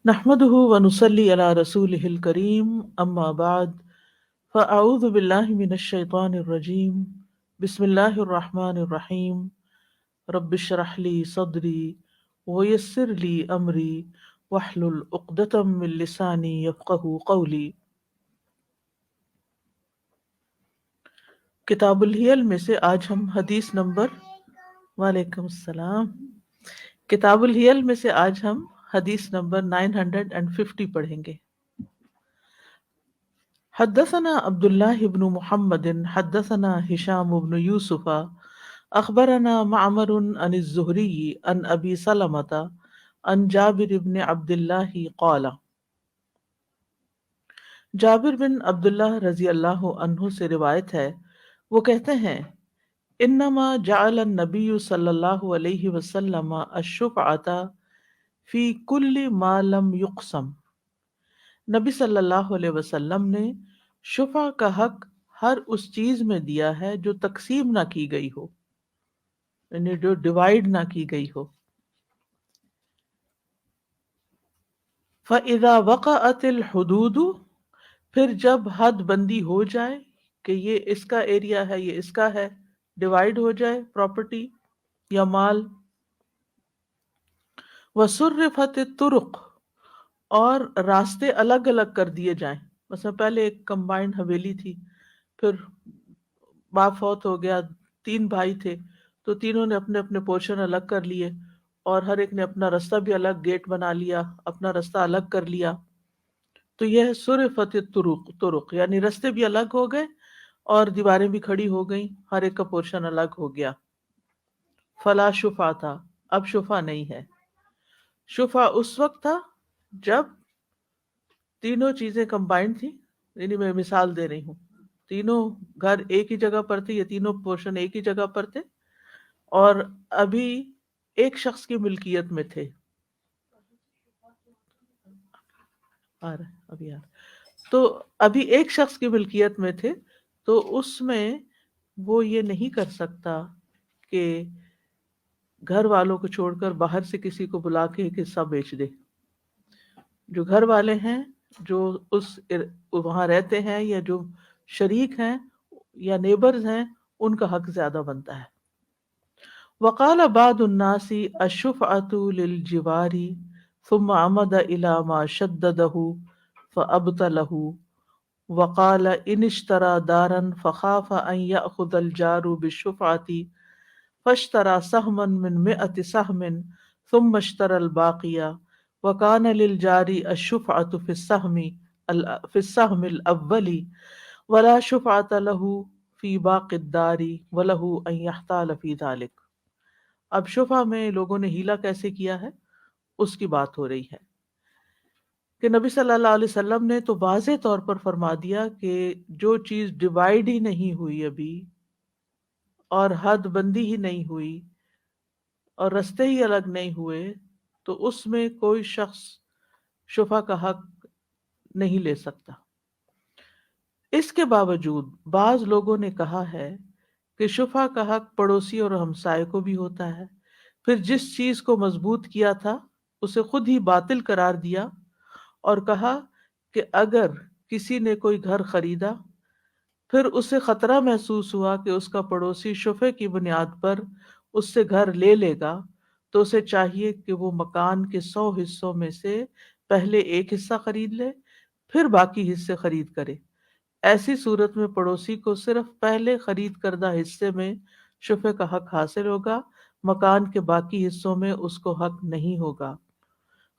نحمده ونصلي على رسوله الكريم أما بعد فأعوذ بالله من الشيطان الرجيم بسم الله الرحمن الرحيم رب اشرح لي صدري ويسر لي أمري واحلل عقدة من لساني يفقه قولي۔ کتاب الحیل میں سے آج ہم حدیث نمبر وعلیکم السلام کتاب الحیل میں سے آج ہم حدیث نمبر 950 پڑھیں گے۔ حدثنا عبد الله بن محمد حدثنا هشام بن يوسف اخبرنا معمر عن الزهري عن ابي سلمة عن جابر بن عبد الله قال، جابر بن عبداللہ رضی اللہ عنہ سے روایت ہے، وہ کہتے ہیں انما جعل النبی صلی اللہ علیہ وسلم الشفعۃ فی کل ما لم یقسم، نبی صلی اللہ علیہ وسلم نے شفع کا حق ہر اس چیز میں دیا ہے جو تقسیم نہ کی گئی ہو، یعنی جو ڈیوائیڈ نہ کی گئی ہو۔ فَإِذَا وَقَعَتِ الْحُدُودُ، پھر جب حد بندی ہو جائے کہ یہ اس کا ایریا ہے یہ اس کا ہے، ڈیوائیڈ ہو جائے پراپرٹی یا مال۔ وَصُرِّفَتِ الطُّرُقُ، اور راستے الگ الگ کر دیے جائیں، مثلا پہلے ایک کمبائنڈ حویلی تھی، پھر باپ فوت ہو گیا، 3 بھائی تھے تو تینوں نے اپنے اپنے پورشن الگ کر لیے، اور ہر ایک نے اپنا رستہ بھی الگ گیٹ بنا لیا، اپنا رستہ الگ کر لیا، تو یہ ہے صرفت طرق، یعنی رستے بھی الگ ہو گئے اور دیواریں بھی کھڑی ہو گئیں، ہر ایک کا پورشن الگ ہو گیا۔ فلا شفا تھا، اب شفا نہیں ہے۔ شفا اس وقت تھا جب تینوں چیزیں کمبائنڈ تھی، یعنی میں مثال دے رہی ہوں، تینوں گھر ایک ہی جگہ پر تھے، یہ تینوں پورشن ایک ہی جگہ پر تھے، اور ابھی ایک شخص کی ملکیت میں تھے۔ تو ابھی ایک شخص کی ملکیت میں تھے، تو اس میں وہ یہ نہیں کر سکتا کہ گھر والوں کو چھوڑ کر باہر سے کسی کو بلا کے ایک حصہ بیچ دے۔ جو گھر والے ہیں، جو وہاں رہتے ہیں یا جو شریک ہیں یا نیبرز ہیں، ان کا حق زیادہ بنتا ہے۔ وقال بعض الناس الشفعة للجوار ثم عمد الى ما شدده فابطله، وقال ان اشترى دارا فخاف ان يأخذ الجار بالشفعة فاشترى سهما من 100 سهم ثم اشترى الباقي، وكان للجار الشفعة في السهم الأول ولا شفعة له في باقي الدار وله أن يحتال في ذلك۔ اب شفع میں لوگوں نے ہیلا کیسے کیا ہے اس کی بات ہو رہی ہے کہ نبی صلی اللہ علیہ وسلم نے تو واضح طور پر فرما دیا کہ جو چیز ڈیوائیڈ ہی نہیں ہوئی ابھی، اور حد بندی ہی نہیں ہوئی، اور رستے ہی الگ نہیں ہوئے، تو اس میں کوئی شخص شفع کا حق نہیں لے سکتا۔ اس کے باوجود بعض لوگوں نے کہا ہے کہ شفع کا حق پڑوسی اور ہمسائے کو بھی ہوتا ہے، پھر جس چیز کو مضبوط کیا تھا اسے خود ہی باطل قرار دیا، اور کہا کہ اگر کسی نے کوئی گھر خریدا، پھر اسے خطرہ محسوس ہوا کہ اس کا پڑوسی شفع کی بنیاد پر اس سے گھر لے لے گا، تو اسے چاہیے کہ وہ مکان کے 100 حصوں میں سے پہلے ایک حصہ خرید لے، پھر باقی حصے خرید کرے۔ ایسی صورت میں پڑوسی کو صرف پہلے خرید کردہ حصے میں شفع کا حق حاصل ہوگا، مکان کے باقی حصوں میں اس کو حق نہیں ہوگا۔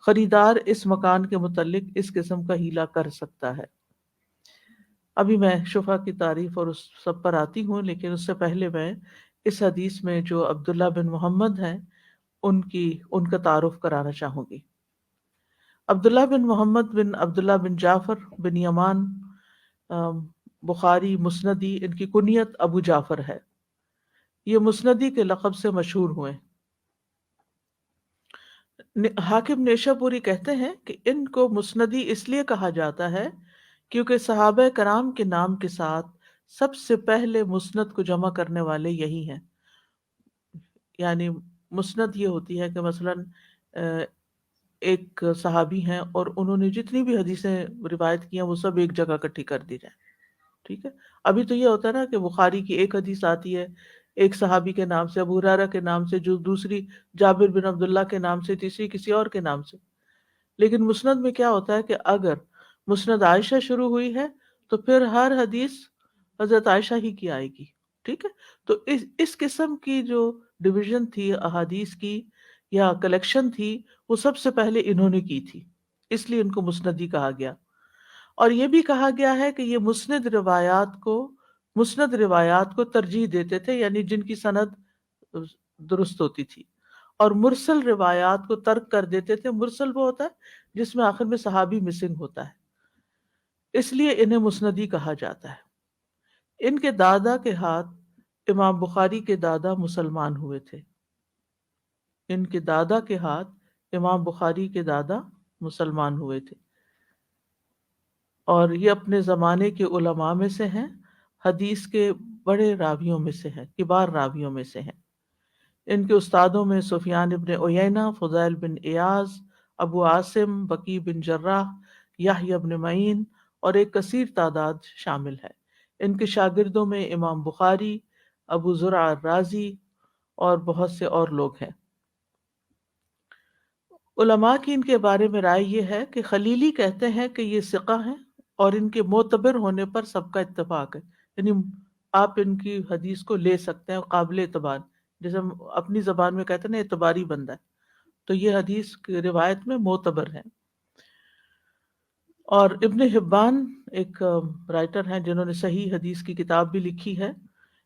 خریدار اس مکان کے متعلق اس قسم کا ہیلا کر سکتا ہے۔ ابھی میں شفع کی تعریف اور اس سب پر آتی ہوں، لیکن اس سے پہلے میں اس حدیث میں جو عبداللہ بن محمد ہیں ان کا تعارف کرانا چاہوں گی۔ عبداللہ بن محمد بن عبداللہ بن جعفر بن یمان، بخاری مسندی، ان کی کنیت ابو جعفر ہے، یہ مسندی کے لقب سے مشہور ہوئے۔ حاکم نیشا پوری کہتے ہیں کہ ان کو مسندی اس لیے کہا جاتا ہے کیونکہ صحابہ کرام کے نام کے ساتھ سب سے پہلے مسند کو جمع کرنے والے یہی ہیں۔ یعنی مسند یہ ہوتی ہے کہ مثلاً ایک صحابی ہیں اور انہوں نے جتنی بھی حدیثیں روایت کی ہیں وہ سب ایک جگہ اکٹھی کر دی جائیں. ٹھیک ہے. ابھی تو یہ ہوتا ہے نا کہ بخاری کی ایک حدیث آتی ہے ایک صحابی کے نام سے، ابو ہریرہ کے نام سے، جو دوسری جابر بن عبداللہ کے نام سے، تیسری کسی اور کے نام سے. لیکن مسند میں کیا ہوتا ہے کہ اگر مسند عائشہ شروع ہوئی ہے تو پھر ہر حدیث حضرت عائشہ ہی کی آئے گی. ٹھیک ہے. تو اس قسم کی جو ڈویژن تھی احادیث کی یا کلیکشن تھی وہ سب سے پہلے انہوں نے کی تھی، اس لیے ان کو مسندی کہا گیا. اور یہ بھی کہا گیا ہے کہ یہ مسند روایات کو ترجیح دیتے تھے، یعنی جن کی سند درست ہوتی تھی، اور مرسل روایات کو ترک کر دیتے تھے. مرسل وہ ہوتا ہے جس میں آخر میں صحابی مسنگ ہوتا ہے، اس لیے انہیں مسندی کہا جاتا ہے. ان کے دادا کے ہاتھ امام بخاری کے دادا مسلمان ہوئے تھے. ان کے دادا کے ہاتھ امام بخاری کے دادا مسلمان ہوئے تھے، اور یہ اپنے زمانے کے علماء میں سے ہیں، حدیث کے بڑے راویوں میں سے ہیں، کبار راویوں میں سے ہیں. ان کے استادوں میں سفیان ابن عیینہ، فضیل بن ایاز، ابو عاصم، بقی بن جراح، یحییٰ بن معین اور ایک کثیر تعداد شامل ہے. ان کے شاگردوں میں امام بخاری، ابو زرع الرازی اور بہت سے اور لوگ ہیں. علماء کی ان کے بارے میں رائے یہ ہے کہ خلیلی کہتے ہیں کہ یہ ثقہ ہیں اور ان کے معتبر ہونے پر سب کا اتفاق ہے، یعنی آپ ان کی حدیث کو لے سکتے ہیں، قابل اعتبار، جیسے ہم اپنی زبان میں کہتے ہیں نا اعتباری بندہ ہے، تو یہ حدیث کی روایت میں معتبر ہے. اور ابن حبان ایک رائٹر ہیں جنہوں نے صحیح حدیث کی کتاب بھی لکھی ہے،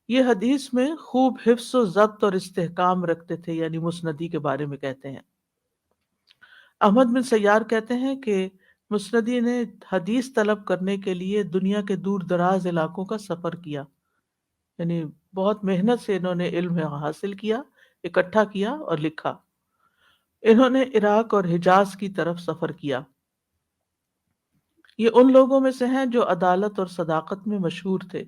یہ حدیث میں خوب حفظ و ضبط اور استحکام رکھتے تھے، یعنی مسندی کے بارے میں کہتے ہیں. احمد بن سیار کہتے ہیں کہ مسندی نے حدیث طلب کرنے کے لیے دنیا کے دور دراز علاقوں کا سفر کیا، یعنی بہت محنت سے انہوں نے علم حاصل کیا، اکٹھا کیا اور لکھا. انہوں نے عراق اور حجاز کی طرف سفر کیا. یہ ان لوگوں میں سے ہیں جو عدالت اور صداقت میں مشہور تھے.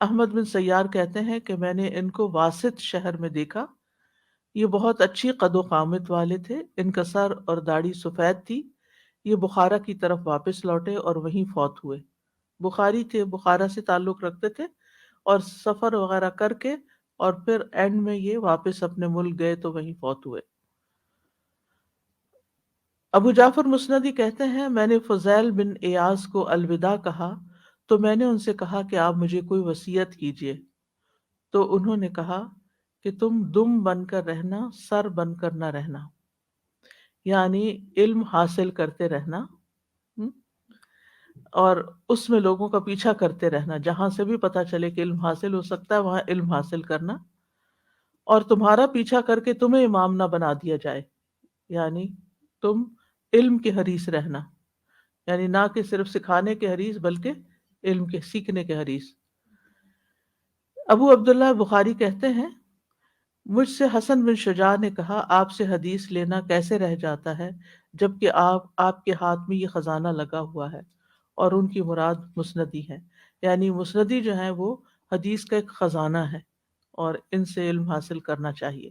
احمد بن سیار کہتے ہیں کہ میں نے ان کو واسط شہر میں دیکھا. یہ بہت اچھی قد و قامت والے تھے، ان کا سر اور داڑھی سفید تھی. یہ بخارا کی طرف واپس لوٹے اور وہیں فوت ہوئے. بخاری تھے، بخارا سے تعلق رکھتے تھے، اور سفر وغیرہ کر کے اور پھر اینڈ میں یہ واپس اپنے ملک گئے تو وہیں فوت ہوئے. ابو جعفر مسندی کہتے ہیں میں نے فضیل بن ایاز کو الوداع کہا تو میں نے ان سے کہا کہ آپ مجھے کوئی وصیت کیجیے. تو انہوں نے کہا کہ تم دم بن کر رہنا، سر بن کر نہ رہنا، یعنی علم حاصل کرتے رہنا، اور اس میں لوگوں کا پیچھا کرتے رہنا، جہاں سے بھی پتہ چلے کہ علم حاصل ہو سکتا ہے وہاں علم حاصل کرنا، اور تمہارا پیچھا کر کے تمہیں امام نہ بنا دیا جائے، یعنی تم علم کے حریص رہنا، یعنی نہ کہ صرف سکھانے کے حریص بلکہ علم کے سیکھنے کے حریص. ابو عبداللہ بخاری کہتے ہیں مجھ سے حسن بن شجاع نے کہا آپ سے حدیث لینا کیسے رہ جاتا ہے جبکہ آپ کے ہاتھ میں یہ خزانہ لگا ہوا ہے، اور ان کی مراد مسندی ہے، یعنی مسندی جو ہے وہ حدیث کا ایک خزانہ ہے اور ان سے علم حاصل کرنا چاہیے.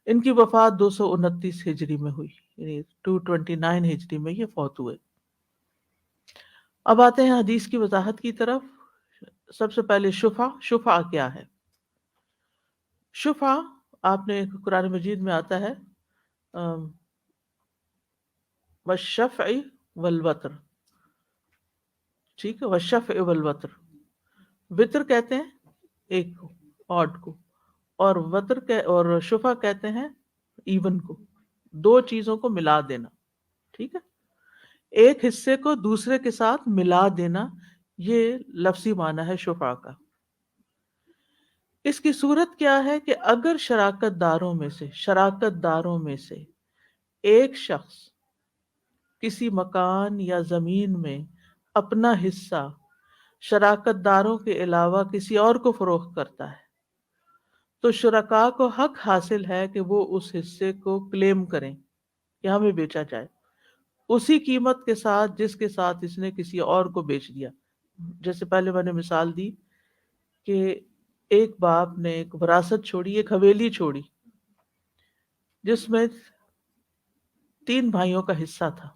ان کی وفات 229 ہجری میں ہوئی، یعنی 229 ہجری میں یہ فوت ہوئے. اب آتے ہیں حدیث کی وضاحت کی طرف. سب سے پہلے شفع کیا ہے؟ شفع آپ نے قرآن مجید میں آتا ہے والشفع والوتر، ٹھیک ہے، والشفع والوتر. وتر کہتے ہیں ایک کو، آڈ کو، اور اور شفع کہتے ہیں ایون کو، دو چیزوں کو ملا دینا. ٹھیک ہے، ایک حصے کو دوسرے کے ساتھ ملا دینا، یہ لفظی معنی ہے شفع کا. اس کی صورت کیا ہے کہ اگر شراکت داروں میں سے ایک شخص کسی مکان یا زمین میں اپنا حصہ شراکت داروں کے علاوہ کسی اور کو فروخت کرتا ہے تو شرکاء کو حق حاصل ہے کہ وہ اس حصے کو کلیم کریں کہ ہمیں بیچا جائے اسی قیمت کے ساتھ جس کے ساتھ اس نے کسی اور کو بیچ دیا. جیسے پہلے میں نے مثال دی کہ ایک باپ نے ایک وراثت چھوڑی، ایک حویلی چھوڑی جس میں 3 بھائیوں کا حصہ تھا.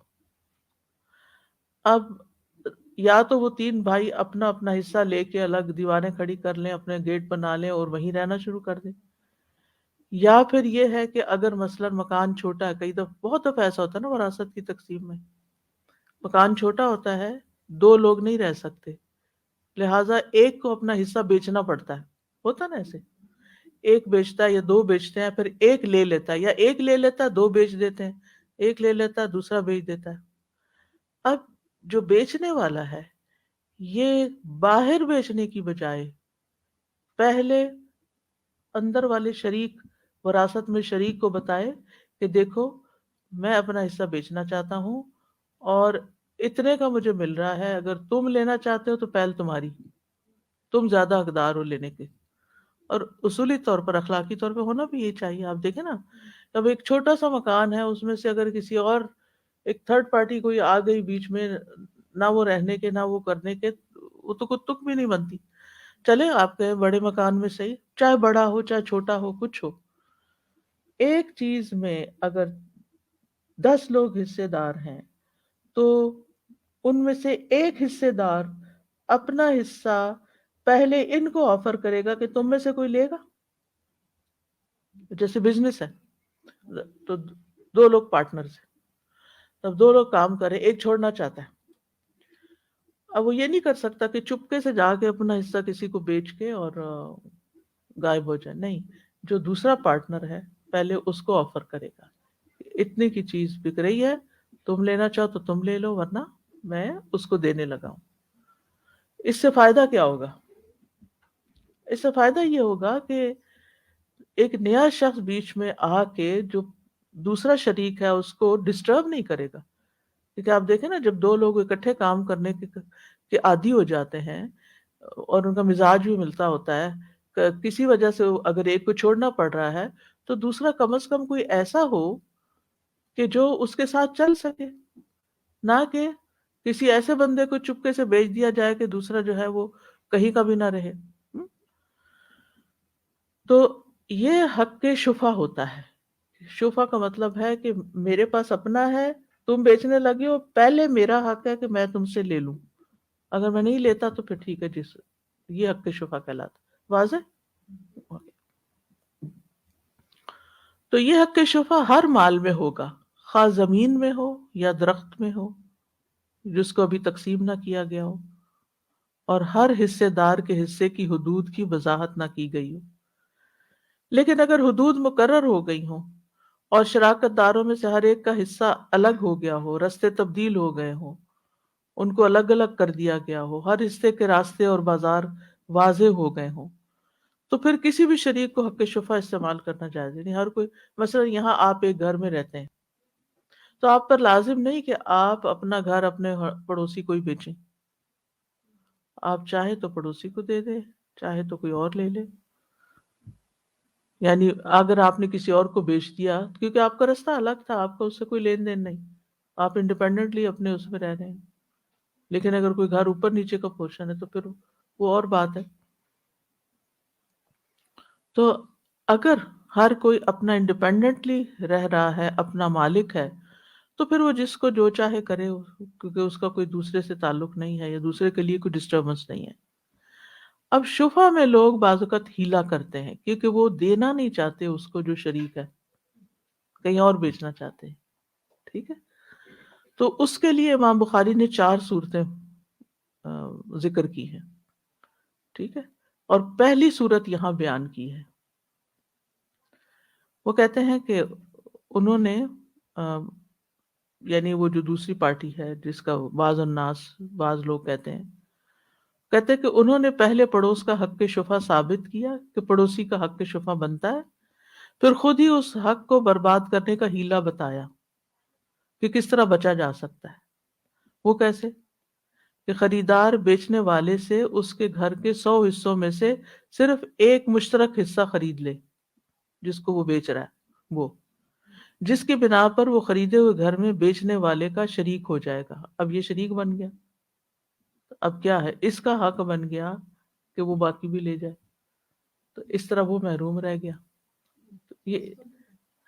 اب یا تو وہ 3 بھائی اپنا اپنا حصہ لے کے الگ دیواریں کھڑی کر لیں، اپنے گیٹ بنا لیں اور وہیں رہنا شروع کر دیں، یا پھر یہ ہے کہ اگر مثلا مکان چھوٹا ہے، کئی دفعہ بہت دفعہ ایسا ہوتا ہے نا وراثت کی تقسیم میں، مکان چھوٹا ہوتا ہے، 2 لوگ نہیں رہ سکتے، لہٰذا ایک کو اپنا حصہ بیچنا پڑتا ہے. ہوتا نا ایسے، ایک بیچتا ہے یا 2 بیچتے ہیں، پھر ایک لے لیتا ہے، یا ایک لے لیتا ہے 2 بیچ دیتے ہیں، ایک لے لیتا ہے دوسرا بیچ دیتا ہے. اب جو بیچنے والا ہے یہ باہر بیچنے کی بجائے پہلے اندر والے شریک، وراثت میں شریک کو بتائے کہ دیکھو میں اپنا حصہ بیچنا چاہتا ہوں اور اتنے کا مجھے مل رہا ہے، اگر تم لینا چاہتے ہو تو پہل تمہاری، تم زیادہ حقدار ہو لینے کے. اور اصولی طور پر اخلاقی طور پہ ہونا بھی یہ چاہیے. آپ دیکھیں نا، اب ایک چھوٹا سا مکان ہے، اس میں سے اگر کسی اور ایک تھرڈ پارٹی کوئی آ گئی بیچ میں، نہ وہ رہنے کے نہ وہ کرنے کے، وہ تو کچھ تک بھی نہیں بنتی. چلے آپ کے بڑے مکان میں صحیح، چاہے بڑا ہو چاہے چھوٹا ہو کچھ ہو، ایک چیز میں اگر 10 لوگ حصے دار ہیں تو ان میں سے ایک حصے دار اپنا حصہ پہلے ان کو آفر کرے گا کہ تم میں سے کوئی لے گا. جیسے بزنس ہے تو 2 لوگ پارٹنرز ہیں، تب 2 لوگ کام کریں، ایک چھوڑنا چاہتا ہے. اب وہ یہ نہیں کر سکتا کہ چپکے سے جا کے اپنا حصہ کسی کو بیچ کے اور غائب ہو جائے. نہیں، جو دوسرا پارٹنر ہے پہلے اس کو آفر کرے گا، اتنے کی چیز بک رہی ہے، تم لینا چاہو تو تم لے لو، ورنہ میں اس کو دینے لگا ہوں. اس سے فائدہ کیا ہوگا؟ اس سے فائدہ یہ ہوگا کہ ایک نیا شخص بیچ میں آ کے جو دوسرا شریک ہے اس کو ڈسٹرب نہیں کرے گا. کیونکہ آپ دیکھیں نا، جب 2 لوگ اکٹھے کام کرنے کے عادی ہو جاتے ہیں اور ان کا مزاج بھی ملتا ہوتا ہے، کسی وجہ سے اگر ایک کو چھوڑنا پڑ رہا ہے تو دوسرا کم از کم کوئی ایسا ہو کہ جو اس کے ساتھ چل سکے، نہ کہ کسی ایسے بندے کو چپکے سے بیچ دیا جائے کہ دوسرا جو ہے وہ کہیں کا بھی نہ رہے. تو یہ حق کے شفا ہوتا ہے. شفا کا مطلب ہے کہ میرے پاس اپنا ہے، تم بیچنے لگے ہو، پہلے میرا حق ہے کہ میں تم سے لے لوں، اگر میں نہیں لیتا تو پھر ٹھیک ہے جس، یہ حق کے شفا کہلاتا. واضح؟ تو یہ حق شفا ہر مال میں ہوگا، خواہ زمین میں ہو یا درخت میں ہو جس کو ابھی تقسیم نہ کیا گیا ہو، اور ہر حصے دار کے حصے کی حدود کی وضاحت نہ کی گئی ہو. لیکن اگر حدود مقرر ہو گئی ہوں اور شراکت داروں میں سے ہر ایک کا حصہ الگ ہو گیا ہو، راستے تبدیل ہو گئے ہوں، ان کو الگ الگ کر دیا گیا ہو، ہر حصے کے راستے اور بازار واضح ہو گئے ہوں، تو پھر کسی بھی شریک کو حق شفا استعمال کرنا جائز نہیں. ہر کوئی، مثلا یہاں آپ ایک گھر میں رہتے ہیں تو آپ پر لازم نہیں کہ آپ اپنا گھر اپنے پڑوسی کو ہی بیچیں. آپ چاہے تو پڑوسی کو دے دیں، چاہے تو کوئی اور لے لے. یعنی اگر آپ نے کسی اور کو بیچ دیا کیونکہ آپ کا راستہ الگ تھا، آپ کا اس سے کوئی لین دین نہیں، آپ انڈیپینڈنٹلی اپنے اس میں رہ رہے ہیں. لیکن اگر کوئی گھر اوپر نیچے کا پورشن ہے تو پھر وہ اور بات ہے. تو اگر ہر کوئی اپنا انڈیپینڈنٹلی رہ رہا ہے، اپنا مالک ہے، تو پھر وہ جس کو جو چاہے کرے، کیونکہ اس کا کوئی دوسرے سے تعلق نہیں ہے یا دوسرے کے لیے کوئی ڈسٹربنس نہیں ہے. اب شفا میں لوگ بعض اوقات ہیلا کرتے ہیں کیونکہ وہ دینا نہیں چاہتے اس کو جو شریک ہے، کہیں اور بیچنا چاہتے ہیں. ٹھیک ہے، تو اس کے لیے امام بخاری نے 4 صورتیں ذکر کی ہیں. ٹھیک ہے، اور پہلی صورت یہاں بیان کی ہے. وہ کہتے ہیں کہ انہوں نے یعنی وہ جو دوسری پارٹی ہے جس کا بعض الناس، بعض لوگ کہتے ہیں کہ انہوں نے پہلے پڑوس کا حق شفا ثابت کیا کہ پڑوسی کا حق شفا بنتا ہے، پھر خود ہی اس حق کو برباد کرنے کا ہیلا بتایا کہ کس طرح بچا جا سکتا ہے. وہ کیسے؟ کہ خریدار بیچنے والے سے اس کے گھر کے 100 حصوں میں سے صرف ایک مشترک حصہ خرید لے جس کو وہ بیچ رہا ہے، وہ جس کی بنا پر وہ خریدے ہوئے گھر میں بیچنے والے کا شریک ہو جائے گا. اب یہ شریک بن گیا، اب کیا ہے، اس کا حق بن گیا کہ وہ باقی بھی لے جائے. تو اس طرح وہ محروم رہ گیا. تو یہ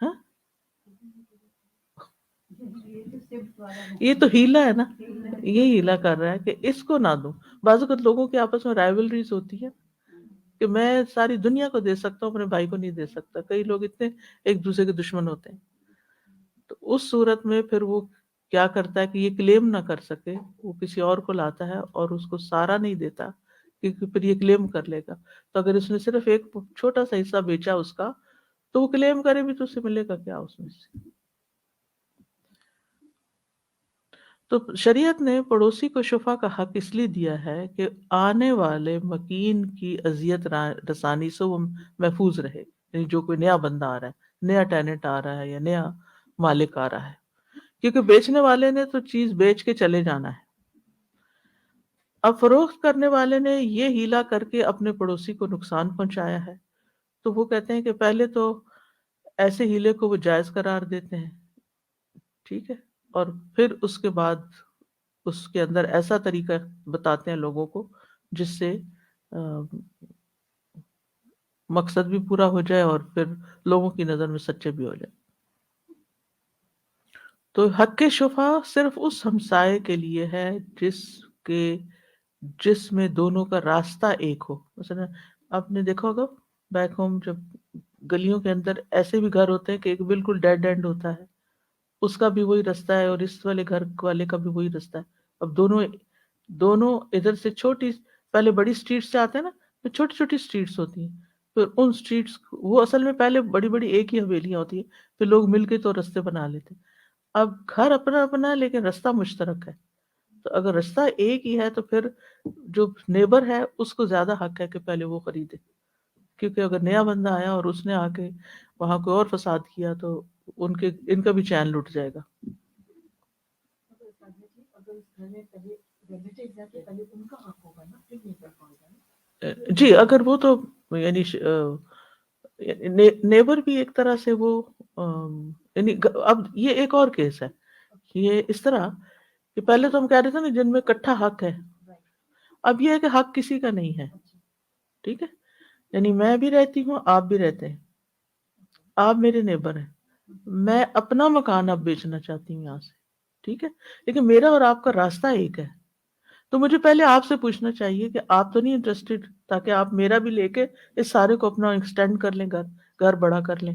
ہاں یہ تو ہیلا ہے نا، یہ ہیلا کر رہا ہے کہ اس کو نہ دوں. بعض اوقات لوگوں کے آپس میں رائولریز ہوتی ہے کہ میں ساری دنیا کو دے سکتا ہوں، اپنے بھائی کو نہیں دے سکتا. کئی لوگ اتنے ایک دوسرے کے دشمن ہوتے ہیں. تو اس صورت میں پھر وہ کیا کرتا ہے کہ یہ کلیم نہ کر سکے، وہ کسی اور کو لاتا ہے اور اس کو سارا نہیں دیتا، کیونکہ پھر یہ کلیم کر لے گا. تو اگر اس نے صرف ایک چھوٹا سا حصہ بیچا اس کا، تو وہ کلیم کرے بھی تو اسے ملے گا کیا اس میں سے. تو شریعت نے پڑوسی کو شفا کا حق اس لیے دیا ہے کہ آنے والے مکین کی اذیت رسانی سے وہ محفوظ رہے. یعنی جو کوئی نیا بندہ آ رہا ہے، نیا ٹیننٹ آ رہا ہے یا نیا مالک آ رہا ہے، کیونکہ بیچنے والے نے تو چیز بیچ کے چلے جانا ہے. اب فروخت کرنے والے نے یہ ہیلا کر کے اپنے پڑوسی کو نقصان پہنچایا ہے، تو وہ کہتے ہیں کہ پہلے تو ایسے ہیلے کو وہ جائز قرار دیتے ہیں، ٹھیک ہے، اور پھر اس کے بعد اس کے اندر ایسا طریقہ بتاتے ہیں لوگوں کو جس سے مقصد بھی پورا ہو جائے اور پھر لوگوں کی نظر میں سچے بھی ہو جائے. تو حق شفا صرف اس ہمسائے کے لیے ہے جس میں دونوں کا راستہ ایک ہو. مثلا آپ نے دیکھا ہوگا بیک ہوم، جب گلیوں کے اندر ایسے بھی گھر ہوتے ہیں کہ ایک بالکل ڈیڈ اینڈ ہوتا ہے، اس کا بھی وہی رستہ ہے اور اس والے گھر والے کا بھی وہی رستہ ہے. اب دونوں ادھر سے چھوٹی، پہلے بڑی اسٹریٹ سے آتے ہیں نا، تو چھوٹی چھوٹی اسٹریٹس ہوتی ہیں، پھر ان اسٹریٹس وہ اصل میں پہلے بڑی بڑی ایک ہی حویلیاں ہوتی ہیں، پھر لوگ مل کے تو رستے بنا لیتے. اب گھر اپنا اپنا ہے لیکن رستہ مشترک ہے. تو اگر رستہ ایک ہی ہے تو پھر جو نیبر ہے اس کو زیادہ حق ہے کہ پہلے وہ خریدے، کیونکہ اگر نیا بندہ آیا اور اس نے آ کے وہاں کوئی اور فساد کیا تو ان کا بھی چین لٹ جائے گا. جی اگر وہ تو یعنی نیبر بھی ایک طرح سے وہ یعنی اب یہ ایک اور کیس ہے. یہ اس طرح کہ پہلے تو ہم کہہ رہے تھے نا جن میں اکٹھا حق ہے، اب یہ ہے کہ حق کسی کا نہیں ہے، ٹھیک ہے. یعنی میں بھی رہتی ہوں، آپ بھی رہتے ہیں، آپ میرے نیبر ہیں، میں اپنا مکان اب بیچنا چاہتی ہوں یہاں سے، ٹھیک ہے، لیکن میرا اور آپ کا راستہ ایک ہے. تو مجھے پہلے آپ سے پوچھنا چاہیے کہ آپ تو نہیں انٹرسٹڈ، تاکہ آپ میرا بھی لے کے اس سارے کو اپنا ایکسٹینڈ کر لیں، گھر بڑا کر لیں.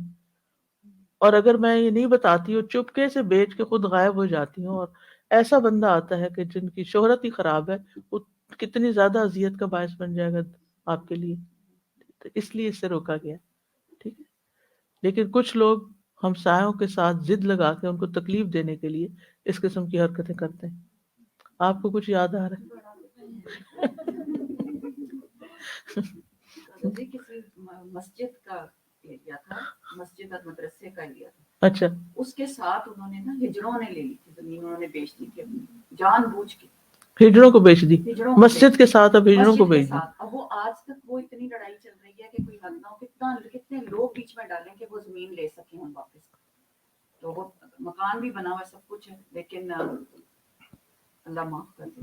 اور اگر میں یہ نہیں بتاتی ہوں، چپکے سے بیچ کے خود غائب ہو جاتی ہوں، اور ایسا بندہ آتا ہے کہ جن کی شہرت ہی خراب ہے، وہ کتنی زیادہ اذیت کا باعث بن جائے گا آپ کے لیے. تو اس لیے اس سے روکا گیا، ٹھیک ہے. لیکن کچھ لوگ ہمسایوں کے ساتھ ضد لگا کے ان کو تکلیف دینے کے لیے اس قسم کی حرکتیں کرتے ہیں. آپ کو کچھ یاد آ رہا ہے؟ کسی مسجد کا ایریا تھا، مسجد اور مدرسے کا ایریا تھا. اچھا، اس کے ساتھ انہوں نے نا ہجڑوں نے لے لی تھی زمین، انہوں نے بیچ دی تھی اپنی جان بوجھ کے، ہجڑوں کو بیچ دی مسجد کے ساتھ، اب ہجڑوں کو بیچ دی. اب وہ آج تک وہ اتنی لڑائی چل رہی ہے کہ کوئی حد نہ ہو، کتنے لوگ بیچ میں ڈالیں کہ وہ زمین لے سکیں ہم واپس. تو وہ مکان بھی بنا ہوا سب کچھ ہے، لیکن اللہ معاف کر دے.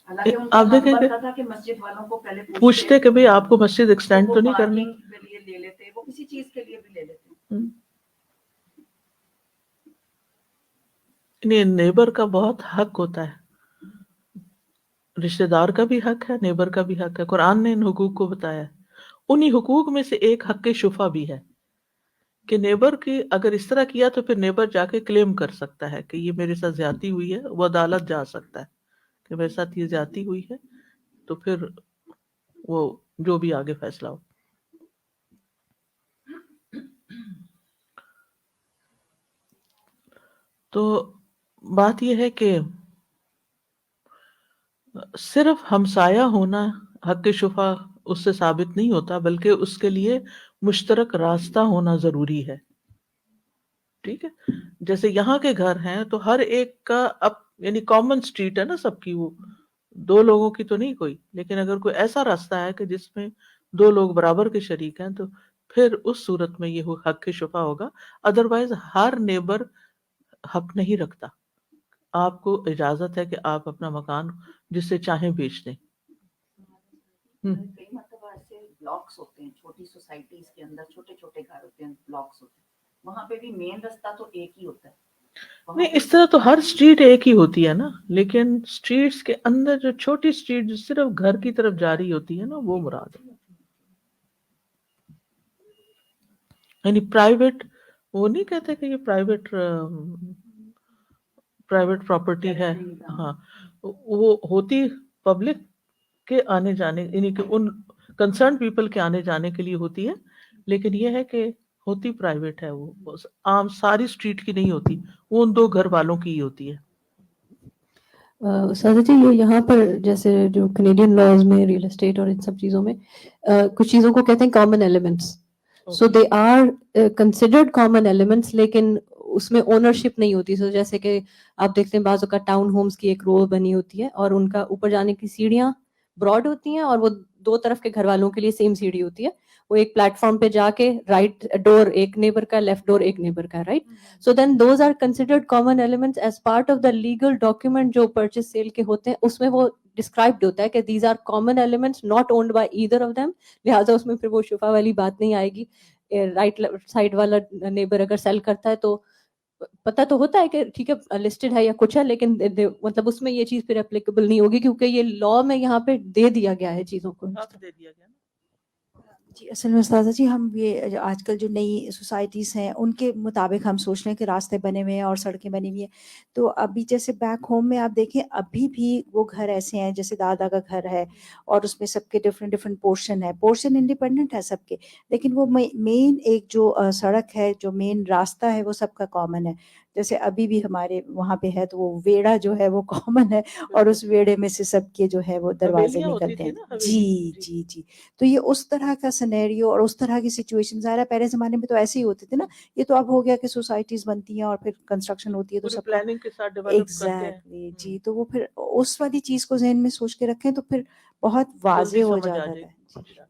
حالانکہ ان کا آپ حق دیکھیں بنتا تھا کہ مسجد والوں کو پہلے پوچھتے کہ بھئی آپ کو مسجد ایکسٹینڈ تو نہیں کرنی، پارکنگ کے لیے لے لیتے، وہ کسی چیز کے لیے بھی لے لیتے. نیبر کا بہت حق ہوتا ہے، رشتہ دار کا بھی حق ہے، نیبر کا بھی حق ہے. قرآن نے ان حقوق کو بتایا ہے. انہی حقوق میں سے ایک حق شفا بھی ہے کہ نیبر کی اگر اس طرح کیا تو پھر نیبر جا کے کلیم کر سکتا ہے کہ یہ میرے ساتھ زیادتی ہوئی ہے، وہ عدالت جا سکتا ہے کہ میرے ساتھ یہ زیادتی ہوئی ہے، تو پھر وہ جو بھی آگے فیصلہ ہو. تو بات یہ ہے کہ صرف ہمسایہ ہونا حق شفا اس سے ثابت نہیں ہوتا، بلکہ اس کے لیے مشترک راستہ ہونا ضروری ہے، ٹھیک ہے. جیسے یہاں کے گھر ہیں تو ہر ایک کا یعنی کامن اسٹریٹ ہے نا سب کی، وہ دو لوگوں کی تو نہیں کوئی. لیکن اگر کوئی ایسا راستہ ہے کہ جس میں دو لوگ برابر کے شریک ہیں تو پھر اس صورت میں یہ حق شفا ہوگا. ادروائز ہر نیبر حق نہیں رکھتا. آپ کو اجازت ہے کہ آپ اپنا مکان جس سے چاہیں بیچ دیں. کئی مرتبہ ایسے بلاکس ہوتے ہیں چھوٹی سوسائٹیز کے اندر، چھوٹے چھوٹے گھر ہوتے ہیں، بلاکس ہوتے ہیں، وہاں پہ بھی مین راستہ تو ایک ہی ہوتا ہے، نہیں اس طرح تو ہر اسٹریٹ ایک ہی ہوتی ہے نا، لیکن اسٹریٹس کے اندر جو چھوٹی اسٹریٹ جو صرف گھر کی طرف جاری ہوتی ہے نا وہ مراد ہے. یعنی پرائیویٹ، وہ نہیں کہتے کہ یہ پرائیویٹ پراپرٹی ہے. ہاں وہ ہوتی پبلک کے آنے جانے، یعنی کہ ان کنسرن پیپل کے آنے جانے کے لیے ہوتی ہے، لیکن یہ ہے کہ ہوتی پرائیویٹ ہے، وہ عام ساری اسٹریٹ کی نہیں ہوتی، وہ ان دو گھر والوں کی ہی ہوتی ہے. سادہ جی یہ یہاں پر جیسے جو کینیڈین لاز میں ریئل اسٹیٹ اور ان سب چیزوں میں کچھ چیزوں کو کہتے ہیں common elements, so they are considered common elements, لیکن اس میں اونرشپ نہیں ہوتی. سو جیسے کہ آپ دیکھتے ہیں بعض اوقات ٹاؤن ہومس کی ایک رو بنی ہوتی ہے اور ان کا اوپر جانے کی سیڑھیاں براڈ ہوتی ہیں اور وہ دو طرف کے گھر والوں کے لیے سیم سیڑھی ہوتی ہے. وہ ایک پلیٹ فارم پہ جا کے رائٹ ڈور ایک نیبر کا، لیفٹ ڈور ایک نیبر کا، right. So then those are considered common elements as part of the legal document جو purchase sale کے ہوتے ہیں، اس میں وہ described ہوتا ہے کہ these are common elements not owned by either of them. لہٰذا اس میں پھر وہ شفا والی بات نہیں آئے گی. رائٹ سائڈ والا نیبر اگر سیل کرتا ہے تو پتہ تو ہوتا ہے کہ ٹھیک ہے لسٹڈ ہے یا کچھ ہے، لیکن مطلب اس میں یہ چیز پھر اپلیکیبل نہیں ہوگی کیونکہ یہ لا میں یہاں پہ دے دیا گیا ہے چیزوں کو. دے دیا گیا نا. جی اصل میں استاذہ جی ہم یہ جو آج کل جو نئی سوسائٹیز ہیں ان کے مطابق ہم سوچ رہے ہیں کہ راستے بنے ہوئے ہیں اور سڑکیں بنی ہوئی ہیں، تو ابھی جیسے بیک ہوم میں آپ دیکھیں ابھی بھی وہ گھر ایسے ہیں جیسے دادا کا گھر ہے اور اس میں سب کے ڈفرینٹ پورشن ہے، پورشن انڈیپینڈنٹ ہے سب کے، لیکن وہ مین ایک جو سڑک ہے، جو مین راستہ ہے وہ سب کا کامن ہے. جیسے ابھی بھی ہمارے وہاں پہ ہے تو وہ ویڑا جو ہے وہ کامن ہے اور اس ویڑے میں سے سب کے جو ہے وہ دروازے حویلیاں ہوتی نکلتے تھی ہیں. نا، حویلی. جی جی جی. تو یہ اس طرح کا سینیریو اور اس طرح کی سچویشن ظاہر ہے پہلے زمانے میں تو ایسے ہی ہوتے تھے نا. یہ تو اب ہو گیا کہ سوسائٹیز بنتی ہیں اور پھر کنسٹرکشن ہوتی ہے تو پوری سب کا پلاننگ کے ساتھ ڈیولپ کرتے ہیں. ایگزیکٹلی جی. تو وہ پھر اس والی چیز کو ذہن میں سوچ کے رکھیں تو پھر بہت جلدی واضح ہو سمجھ آ جاتا جائے ہے. گی.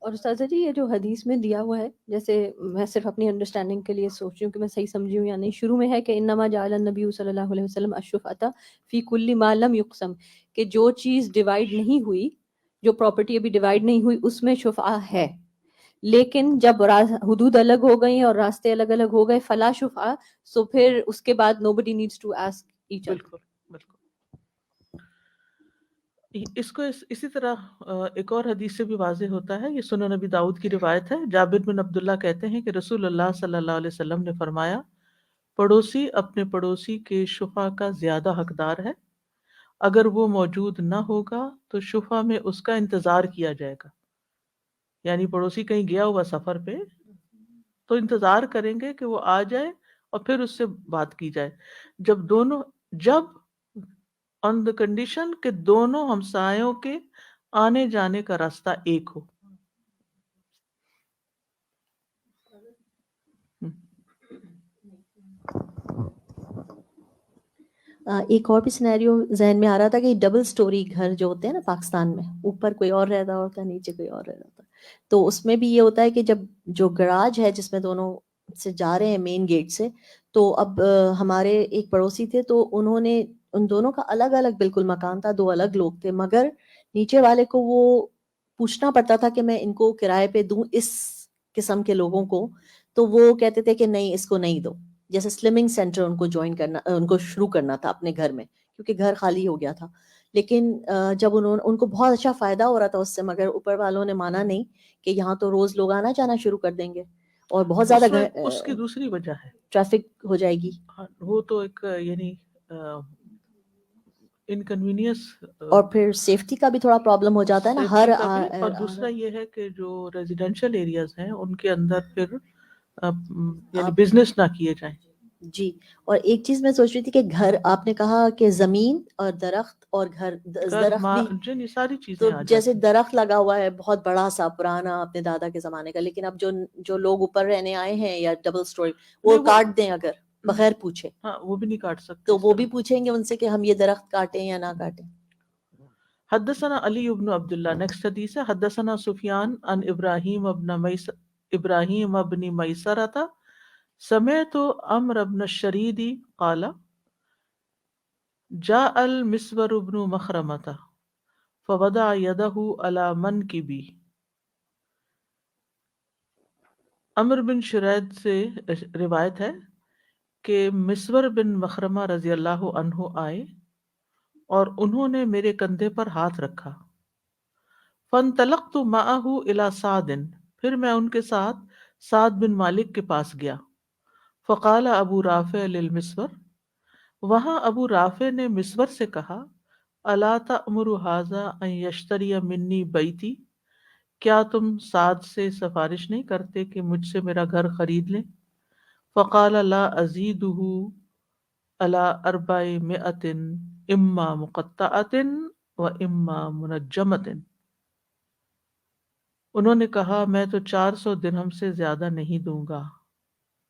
اور استاذہ جی یہ جو حدیث میں دیا ہوا ہے، جیسے میں صرف اپنی انڈرسٹینڈنگ کے لیے سوچ رہی ہوں کہ میں صحیح سمجھی ہوں یا نہیں، شروع میں ہے کہ انما جعل النبی صلی اللہ علیہ وسلم الشفعۃ فی کل ما لم یقسم، کہ جو چیز ڈیوائیڈ نہیں ہوئی، جو پراپرٹی ابھی ڈیوائیڈ نہیں ہوئی اس میں شفعہ ہے، لیکن جب حدود الگ ہو گئی اور راستے الگ الگ ہو گئے فلا شفعہ، سو پھر اس کے بعد nobody needs to ask each other. بالکل بالکل. اس کو اسی طرح ایک اور حدیث سے بھی واضح ہوتا ہے. یہ سنن نبی داؤد کی روایت ہے. جابر بن عبداللہ کہتے ہیں کہ رسول اللہ صلی اللہ علیہ وسلم نے فرمایا، پڑوسی اپنے پڑوسی کے شفع کا زیادہ حقدار ہے. اگر وہ موجود نہ ہوگا تو شفع میں اس کا انتظار کیا جائے گا. یعنی پڑوسی کہیں گیا ہوا سفر پہ تو انتظار کریں گے کہ وہ آ جائے اور پھر اس سے بات کی جائے. جب آن دا کنڈیشن کہ دونوں ہمسایوں کے آنے جانے کا راستہ ایک ہو. ایک اور بھی سینیریو ذہن میں آ رہا تھا کہ ڈبل سٹوری گھر جو ہوتے ہیں نا پاکستان میں، اوپر کوئی اور رہتا ہوتا ہے، نیچے کوئی اور رہتا ہوتا ہے، تو اس میں بھی یہ ہوتا ہے کہ جب جو گراج ہے جس میں دونوں سے جا رہے ہیں مین گیٹ سے، تو اب ہمارے ایک پڑوسی تھے تو انہوں نے ان دونوں کا الگ الگ بالکل مکان تھا، دو الگ لوگ تھے، مگر نیچے والے کو وہ پوچھنا پڑتا تھا کہ میں ان کو کرائے پہ دوں اس قسم کے لوگوں کو، تو وہ کہتے تھے کہ نہیں اس کو نہیں دو. جیسے سلمنگ سینٹر ان کو جوائن کرنا، ان کو شروع کرنا تھا اپنے گھر میں کیونکہ گھر خالی ہو گیا تھا. لیکن جب ان کو بہت اچھا فائدہ ہو رہا تھا اس سے، مگر اوپر والوں نے مانا نہیں کہ یہاں تو روز لوگ آنا جانا شروع کر دیں گے اور بہت زیادہ اس کی دوسری وجہ ہے، ٹریفک ہو جائے گی. وہ تو ایک یعنی انکنوینئنس، اور پھر سیفٹی کا بھی تھوڑا پرابلم ہو جاتا ہے نا ہر اور دوسرا یہ ہے کہ جو ریزیڈینشیل ایریاز ہیں ان کے اندر پھر یعنی بزنس نہ کیے جائیں. جی. اور ایک چیز میں سوچ رہی تھی کہ گھر، آپ نے کہا کہ زمین اور درخت اور گھر، درخت بھی ساری چیزیں تو آ جیسے جاتی. درخت لگا ہوا ہے بہت بڑا سا پرانا اپنے دادا کے زمانے کا، لیکن اب جو لوگ اوپر رہنے آئے ہیں یا ڈبل سٹوری وہ کاٹ دیں اگر بغیر پوچھے، ہاں وہ بھی نہیں کاٹ سکتے. تو وہ بھی پوچھیں گے ان سے کہ ہم یہ درخت کاٹیں یا نہ کاٹیں. حدثنا علی بن عبداللہ. نیکسٹ حدیث ہے حدثنا سفیان عن ابراہیم ابن میسرۃ سمعت عمرو بن الشرید قال جاء المسور بن مخرمۃ فوضع يده على منكبي. عمرو بن شرید سے روایت ہے کہ مسور بن مخرمہ رضی اللہ عنہ آئے اور انہوں نے میرے کندھے پر ہاتھ رکھا. فانطلقت معه الى سعد، پھر میں ان کے ساتھ سعد بن مالک کے پاس گیا. فقال ابو رافع للمسور، وہاں ابو رافع نے مسور سے کہا، الا تأمر هذا ان یشتری منی بیتی، کیا تم سعد سے سفارش نہیں کرتے کہ مجھ سے میرا گھر خرید لیں؟ فقال لا ازیدہ علی 400 اما مقطعۃ و اما منجمۃ. انہوں نے کہا میں تو 400 درہم سے زیادہ نہیں دوں گا،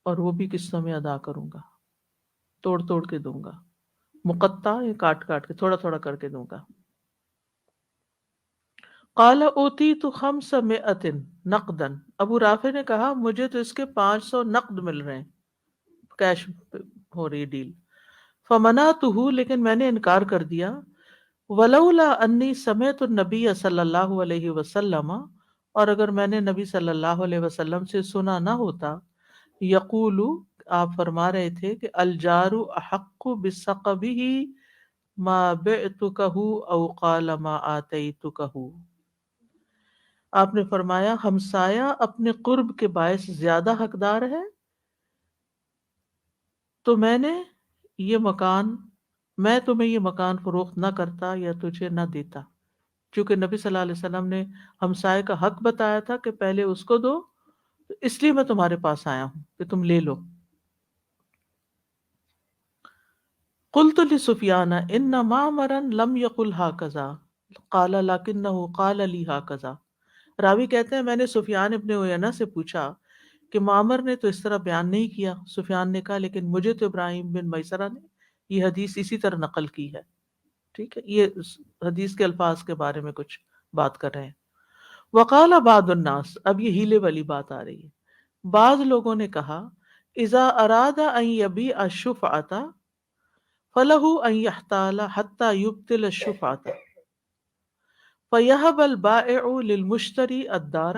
اور وہ بھی قسطوں میں ادا کروں گا، توڑ توڑ کے دوں گا، مقطع یا کاٹ کاٹ کے تھوڑا تھوڑا کر کے دوں گا. قال اوتیت 500 نقدا، ابو رافع نے کہا مجھے تو اس کے 500 نقد مل رہے ہیں، کیش ہو رہی ڈیل. فمنعته، لیکن میں نے انکار کر دیا. ولولا انی سمعت النبی صلی اللہ علیہ وسلم، اور اگر میں نے نبی صلی اللہ علیہ وسلم سے سنا نہ ہوتا، یقول، آپ فرما رہے تھے کہ الجار احق بسقبہ ما بعتکہ او قال ما آتیتکہ. آپ نے فرمایا ہمسایہ اپنے قرب کے باعث زیادہ حقدار ہے، تو میں تمہیں یہ مکان فروخت نہ کرتا یا تجھے نہ دیتا. چونکہ نبی صلی اللہ علیہ وسلم نے ہمسائے کا حق بتایا تھا کہ پہلے اس کو دو، تو اس لیے میں تمہارے پاس آیا ہوں کہ تم لے لو. قلت لسفیان ان معمرا لم یقل ہاکذا قال لکنہ قال لی ہاکذا. راوی کہتے ہیں میں نے سفیان ابن عیینہ سے پوچھا کہ معمر نے تو اس طرح بیان نہیں کیا. سفیان نے کہا لیکن مجھے تو ابراہیم بن میسرہ نے یہ حدیث اسی طرح نقل کی ہے. ٹھیک ہے، یہ حدیث کے الفاظ کے بارے میں کچھ بات کر رہے ہیں. وقال بعض الناس، اب یہ ہیلے والی بات آ رہی ہے. بعض لوگوں نے کہا اذا اراد ان یبیع الشفعۃ فلہ ان یحتال حتی یبطل الشفعۃ فیہب البائع للمشتری الدار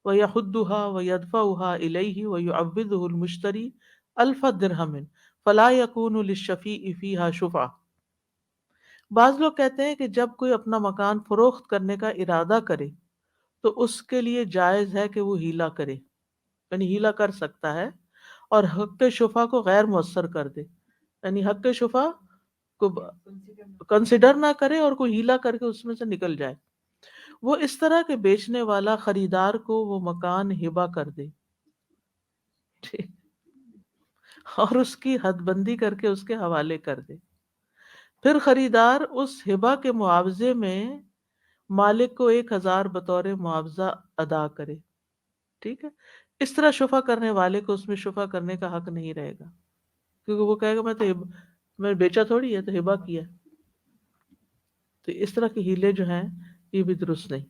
ویحدها ویدفعها الیہ ویعوضہ المشتری 1000 درہم فلا یکون للشفیع فیہا شفعہ. بعض لوگ کہتے ہیں کہ جب کوئی اپنا مکان فروخت کرنے کا ارادہ کرے تو اس کے لیے جائز ہے کہ وہ ہیلا کرے، یعنی ہیلا کر سکتا ہے اور حق شفع کو غیر مؤثر کر دے، یعنی حق شفع کو کنسیڈر نہ کرے اور کوئی ہیلا کر کے اس میں سے نکل جائے. وہ اس طرح کہ بیچنے والا خریدار کو وہ مکان ہبہ کر دے اور اس کی حد بندی کر کے اس کے حوالے کر دے، پھر خریدار اس ہبہ کے معاوضے میں مالک کو 1000 بطور معاوضہ ادا کرے. ٹھیک ہے، اس طرح شفع کرنے والے کو اس میں شفع کرنے کا حق نہیں رہے گا، کیونکہ وہ کہے گا میں بیچا تھوڑی ہے، تو ہبہ کیا. تو اس طرح کے ہیلے جو ہیں یہ بھی درست نہیں.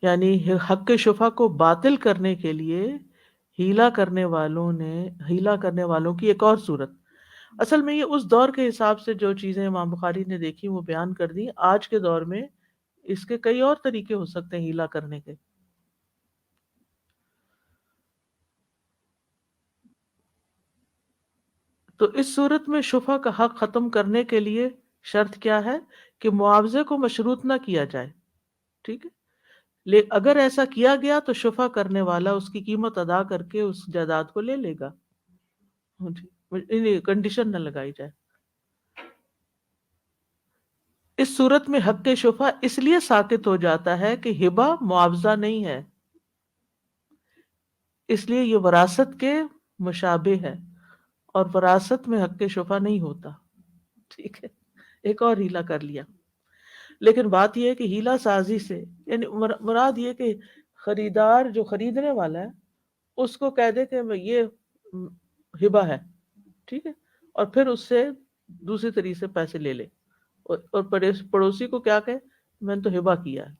یعنی حق شفع کو باطل کرنے کے لیے ہیلا کرنے والوں کی ایک اور صورت. اصل میں یہ اس دور کے حساب سے جو چیزیں امام بخاری نے دیکھی وہ بیان کر دی. آج کے دور میں اس کے کئی اور طریقے ہو سکتے ہیں ہیلا کرنے کے. تو اس صورت میں شفع کا حق ختم کرنے کے لیے شرط کیا ہے کہ معاوضے کو مشروط نہ کیا جائے. ٹھیک ہے، اگر ایسا کیا گیا تو شفع کرنے والا اس کی قیمت ادا کر کے اس جائیداد کو لے لے گا. کنڈیشن نہ لگائی جائے. اس صورت میں حق شفع اس لیے ساقط ہو جاتا ہے کہ ہبہ معاوضہ نہیں ہے، اس لیے یہ وراثت کے مشابہ ہے اور وراثت میں حق شفع نہیں ہوتا. ٹھیک ہے، ایک اور ہیلا کر لیا. لیکن بات یہ ہے کہ ہیلا سازی سے یعنی مراد یہ کہ خریدار جو خریدنے والا ہے اس کو کہہ دے کہ یہ ہبہ ہے، ٹھیک ہے، اور پھر اس سے دوسری طریقے سے پیسے لے لے، اور پڑوسی کو کیا کہے میں نے تو ہبہ کیا ہے.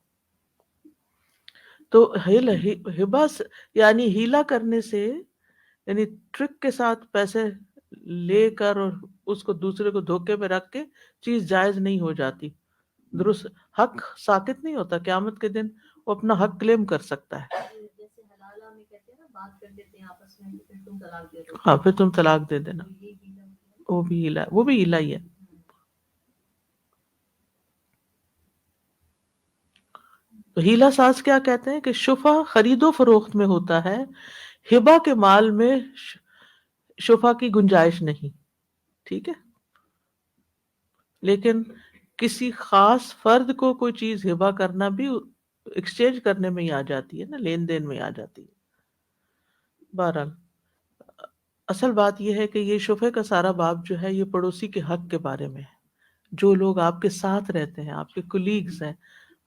تو ہبہ یعنی ہیلا کرنے سے یعنی ٹرک کے ساتھ پیسے لے کر اور اس کو دوسرے کو دھوکے میں رکھ کے چیز جائز نہیں ہو جاتی. درست حق ساقط نہیں ہوتا، قیامت کے دن وہ اپنا حق کلیم کر سکتا ہے. جیسے حلالہ میں کہتے ہیں نا بات کر لیتے ہیں آپس میں پھر تم طلاق دے دو. ہاں پھر تم طلاق دے دینا، یہ ہیلا ہوتا ہے. وہ بھی ہیلا، وہ بھی ہیلا ہی ہے. تو ہیلا ساز کیا کہتے ہیں کہ شفع خرید و فروخت میں ہوتا ہے، ہبہ کے مال میں شفع کی گنجائش نہیں. ٹھیک ہے، لیکن کسی خاص فرد کو کوئی چیز ہبہ کرنا بھی ایکسچینج کرنے میں ہی آ جاتی ہے نا، لین دین میں آ جاتی ہے. بہرحال اصل بات یہ ہے کہ یہ شفع کا سارا باب جو ہے یہ پڑوسی کے حق کے بارے میں ہے. جو لوگ آپ کے ساتھ رہتے ہیں، آپ کے کولیگز ہیں،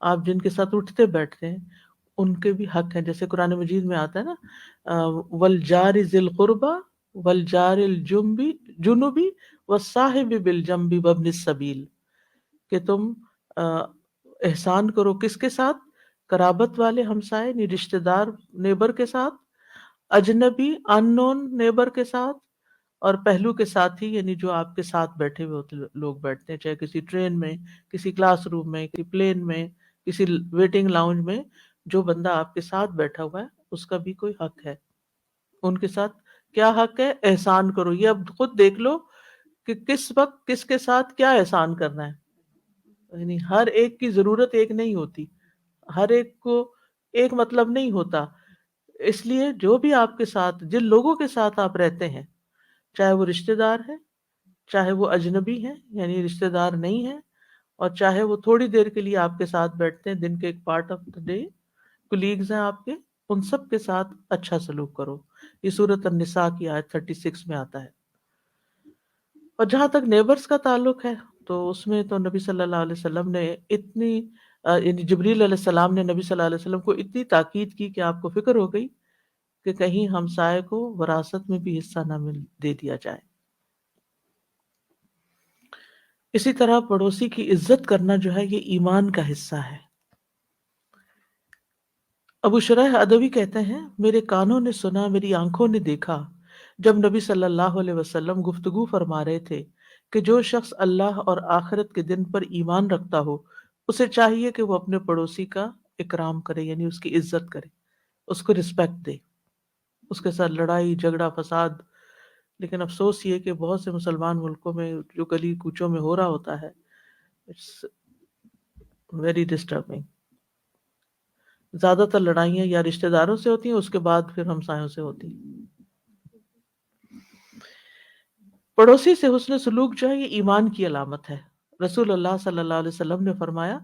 آپ جن کے ساتھ اٹھتے بیٹھتے ہیں، ان کے بھی حق ہیں. جیسے قرآن مجید میں آتا ہے نا والجار ذی القربى والجار الجنبی والصاحب بالجنب وابن السبیل، کہ تم احسان کرو کس کے ساتھ؟ قرابت والے ہمسائے یعنی رشتہ دار نیبر کے ساتھ، اجنبی ان نون نیبر کے ساتھ، اور پہلو کے ساتھ ہی یعنی جو آپ کے ساتھ بیٹھے ہوئے ہوتے لوگ بیٹھتے ہیں، چاہے کسی ٹرین میں، کسی کلاس روم میں، کسی پلین میں، کسی ویٹنگ لاؤنج میں. جو بندہ آپ کے ساتھ بیٹھا ہوا ہے اس کا بھی کوئی حق ہے. ان کے ساتھ کیا حق ہے؟ احسان کرو. یہ اب خود دیکھ لو کہ کس وقت کس کے ساتھ کیا احسان کرنا ہے. یعنی ہر ایک کی ضرورت ایک نہیں ہوتی، ہر ایک کو ایک مطلب نہیں ہوتا. اس لیے جو بھی آپ کے ساتھ، جن لوگوں کے ساتھ آپ رہتے ہیں، چاہے وہ رشتہ دار ہیں، چاہے وہ اجنبی ہیں یعنی رشتہ دار نہیں ہیں، اور چاہے وہ تھوڑی دیر کے لیے آپ کے ساتھ بیٹھتے ہیں، دن کے ایک part of the day colleagues ہیں آپ کے، ان سب کے ساتھ اچھا سلوک کرو. یہ سورۃ النساء کی آیت 36 میں آتا ہے. اور جہاں تک نیبرز کا تعلق ہے تو اس میں تو نبی صلی اللہ علیہ وسلم نے اتنی یعنی جبریل علیہ السلام نے نبی صلی اللہ علیہ وسلم کو اتنی تاکید کی کہ آپ کو فکر ہو گئی کہ کہیں ہمسائے کو وراثت میں بھی حصہ نہ دے دیا جائے. اسی طرح پڑوسی کی عزت کرنا جو ہے یہ ایمان کا حصہ ہے. ابو شریح ادوی کہتے ہیں میرے کانوں نے سنا، میری آنکھوں نے دیکھا جب نبی صلی اللہ علیہ وسلم گفتگو فرما رہے تھے کہ جو شخص اللہ اور آخرت کے دن پر ایمان رکھتا ہو اسے چاہیے کہ وہ اپنے پڑوسی کا اکرام کرے، یعنی اس کی عزت کرے، اس کو رسپیکٹ دے، اس کے ساتھ لڑائی جھگڑا فساد. لیکن افسوس یہ کہ بہت سے مسلمان ملکوں میں جو گلی کوچوں میں ہو رہا ہوتا ہے، اٹس ویری ڈسٹربنگ. زیادہ تر لڑائیاں یا رشتہ داروں سے ہوتی ہیں، اس کے بعد پھر ہمسایوں سے ہوتی ہیں. پڑوسی سے حسن سلوک جو ہے یہ ایمان کی علامت ہے. رسول اللہ صلی اللہ علیہ وسلم نے فرمایا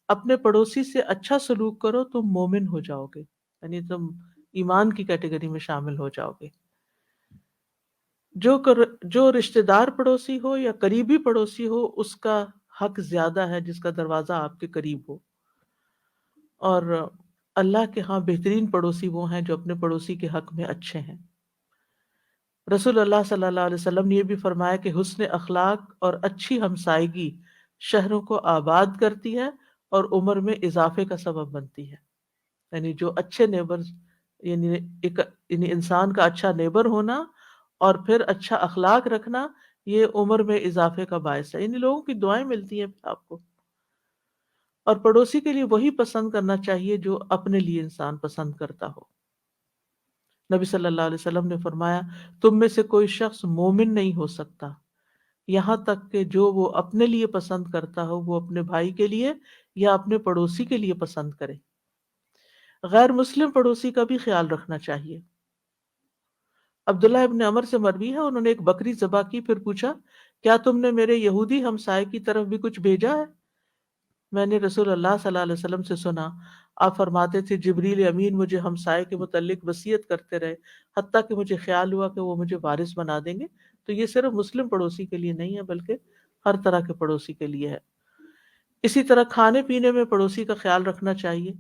اپنے پڑوسی سے اچھا سلوک کرو تم مومن ہو جاؤ گے، یعنی تم ایمان کی کیٹیگری میں شامل ہو جاؤ گے. جو رشتہ دار پڑوسی ہو یا قریبی پڑوسی ہو اس کا حق زیادہ ہے جس کا دروازہ آپ کے قریب ہو. اور اللہ کے ہاں بہترین پڑوسی وہ ہیں جو اپنے پڑوسی کے حق میں اچھے ہیں. رسول اللہ صلی اللہ علیہ وسلم نے یہ بھی فرمایا کہ حسن اخلاق اور اچھی ہمسائیگی شہروں کو آباد کرتی ہے اور عمر میں اضافے کا سبب بنتی ہے. یعنی جو اچھے نیبر، یعنی انسان کا اچھا نیبر ہونا اور پھر اچھا اخلاق رکھنا یہ عمر میں اضافے کا باعث ہے. یعنی لوگوں کی دعائیں ملتی ہیں آپ کو. اور پڑوسی کے لیے وہی پسند کرنا چاہیے جو اپنے لیے انسان پسند کرتا ہو. نبی صلی اللہ علیہ وسلم نے فرمایا تم میں سے کوئی شخص مومن نہیں ہو سکتا یہاں تک کہ جو وہ اپنے لیے پسند کرتا ہو وہ اپنے بھائی کے لیے یا اپنے پڑوسی کے لیے پسند کرے. غیر مسلم پڑوسی کا بھی خیال رکھنا چاہیے. عبداللہ ابن عمر سے مروی ہے انہوں نے ایک بکری ذبح کی، پھر پوچھا کیا تم نے میرے یہودی ہمسائے کی طرف بھی کچھ بھیجا ہے؟ میں نے رسول اللہ صلی اللہ علیہ وسلم سے سنا، آپ فرماتے تھے جبریل امین مجھے ہمسائے کے متعلق وصیت کرتے رہے حتیٰ کہ مجھے خیال ہوا کہ وہ مجھے وارث بنا دیں گے. تو یہ صرف مسلم پڑوسی کے لیے نہیں ہے بلکہ ہر طرح کے پڑوسی کے لیے ہے. اسی طرح کھانے پینے میں پڑوسی کا خیال رکھنا چاہیے.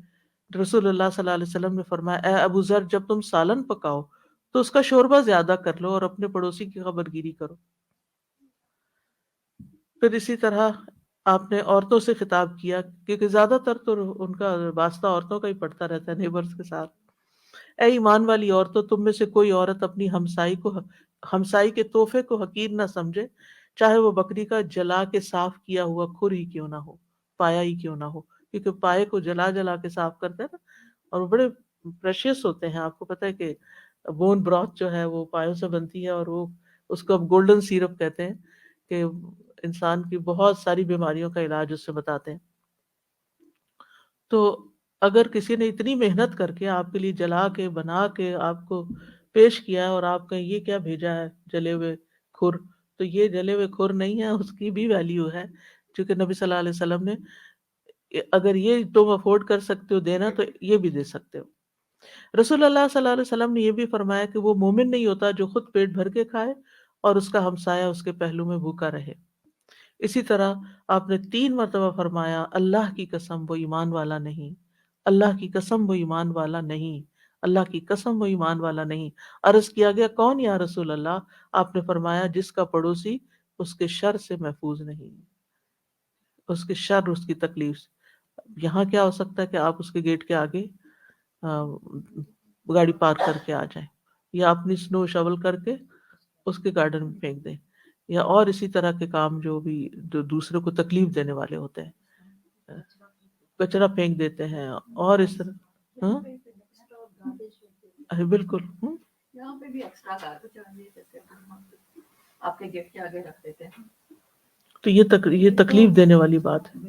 رسول اللہ صلی اللہ علیہ وسلم نے فرمایا اے ابو ذر جب تم سالن پکاؤ تو اس کا شوربہ زیادہ کر لو اور اپنے پڑوسی کی خبر گیری کرو. پھر اسی طرح آپ نے عورتوں سے خطاب کیا کیونکہ زیادہ تر تو ان کا واسطہ عورتوں کا ہی پڑتا رہتا ہے نیبرز کے ساتھ. اے ایمان والی عورتوں تم میں سے کوئی عورت اپنی ہمسائی کے تحفے کو حقیر نہ سمجھے، چاہے وہ بکری کا جلا کے صاف کیا ہوا کھر ہی کیوں نہ ہو، پایا ہی کیوں نہ ہو. کیونکہ پائے کو جلا کے صاف کرتے ہیں نا، اور وہ بڑے پریشیس ہوتے ہیں. آپ کو پتہ ہے کہ بون براث جو ہے وہ پایوں سے بنتی ہے، اور وہ اس کو اب گولڈن سیرپ کہتے ہیں کہ انسان کی بہت ساری بیماریوں کا علاج اس سے بتاتے ہیں. تو اگر کسی نے اتنی محنت کر کے آپ کے لیے جلا کے بنا کے آپ کو پیش کیا ہے، اور آپ کہیں یہ کیا بھیجا ہے جلے ہوئے کھر، تو یہ جلے ہوئے کھر نہیں ہے، اس کی بھی ویلیو ہے. چونکہ نبی صلی اللہ علیہ وسلم نے اگر یہ تم افورڈ کر سکتے ہو دینا تو یہ بھی دے سکتے ہو. رسول اللہ صلی اللہ علیہ وسلم نے یہ بھی فرمایا کہ وہ مومن نہیں ہوتا جو خود پیٹ بھر کے کھائے اور اس کا ہمسایہ اس کے پہلو میں بھوکا رہے. اسی طرح آپ نے 3 مرتبہ فرمایا اللہ کی قسم وہ ایمان والا نہیں، اللہ کی قسم وہ ایمان والا نہیں، اللہ کی قسم وہ ایمان والا نہیں. عرض کیا گیا کون یا رسول اللہ؟ آپ نے فرمایا جس کا پڑوسی اس کے شر سے محفوظ نہیں، اس کے شر، اس کی تکلیف سے. یہاں کیا ہو سکتا ہے کہ آپ اس کے گیٹ کے آگے گاڑی پارک کر کے آ جائیں، یا اپنی سنو شاول کر کے اس کے گارڈن میں پھینک دیں، یا اور اسی طرح کے کام جو بھی جو دوسرے کو تکلیف دینے والے ہوتے ہیں، کچرا پھینک دیتے ہیں اور اس طرح. بالکل. یہاں پہ بھی ایکسٹرا گاربیج آئی ہے، جیسے ہم آپ کے گیٹ کے آگے رکھ دیتے ہیں. تو یہ تکلیف دینے والی بات ہے.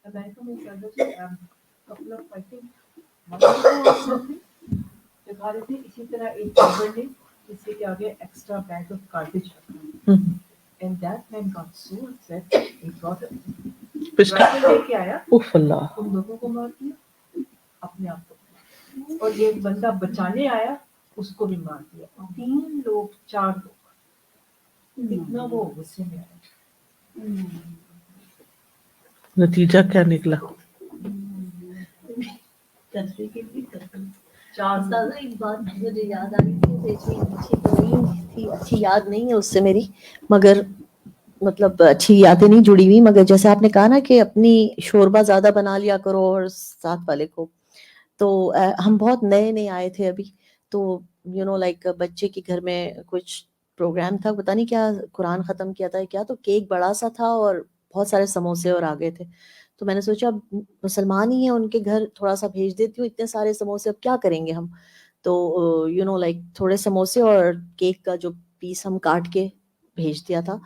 امریکہ میں couple of I think دکھا رہے تھے اسی طرح ایک نیبر نے کسی کے آگے ایکسٹرا بیگ آف گاربیج رکھا، and that man got so upset he got rifle لے کے آیا، اوف اللہ. ان لوگوں کو مار دیا، اپنے آپ کو، اور یہ بندہ بچانے آیا اس کو بھی مار دیا. 3 لوگ 4 لوگ، اتنا وہ غصے میں آیا. نتیجہ کیا نکلا؟ ایک بات مجھے یاد آ رہی تھی، اچھی یاد نہیں ہے اس سے میری، مگر مطلب اچھی یادیں نہیں جڑی ہوئی، مگر جیسے آپ نے کہا نا کہ اپنی شوربہ زیادہ بنا لیا کرو اور ساتھ والے کو. تو ہم بہت نئے نئے آئے تھے ابھی، تو لائک بچے کے گھر میں کچھ پروگرام تھا، پتہ نہیں کیا قرآن ختم کیا تھا کیا، تو کیک بڑا سا تھا اور بہت سارے سموسے اور آگے تھے. تو میں نے سوچا اب مسلمان ہی ہیں، ان کے گھر تھوڑا سا بھیج دیتی ہوں، اتنے سارے سموسے اب کیا کریں گے ہم. تو لائک تھوڑے سموسے اور کیک کا جو پیس ہم کاٹ کے بھیج دیا تھا.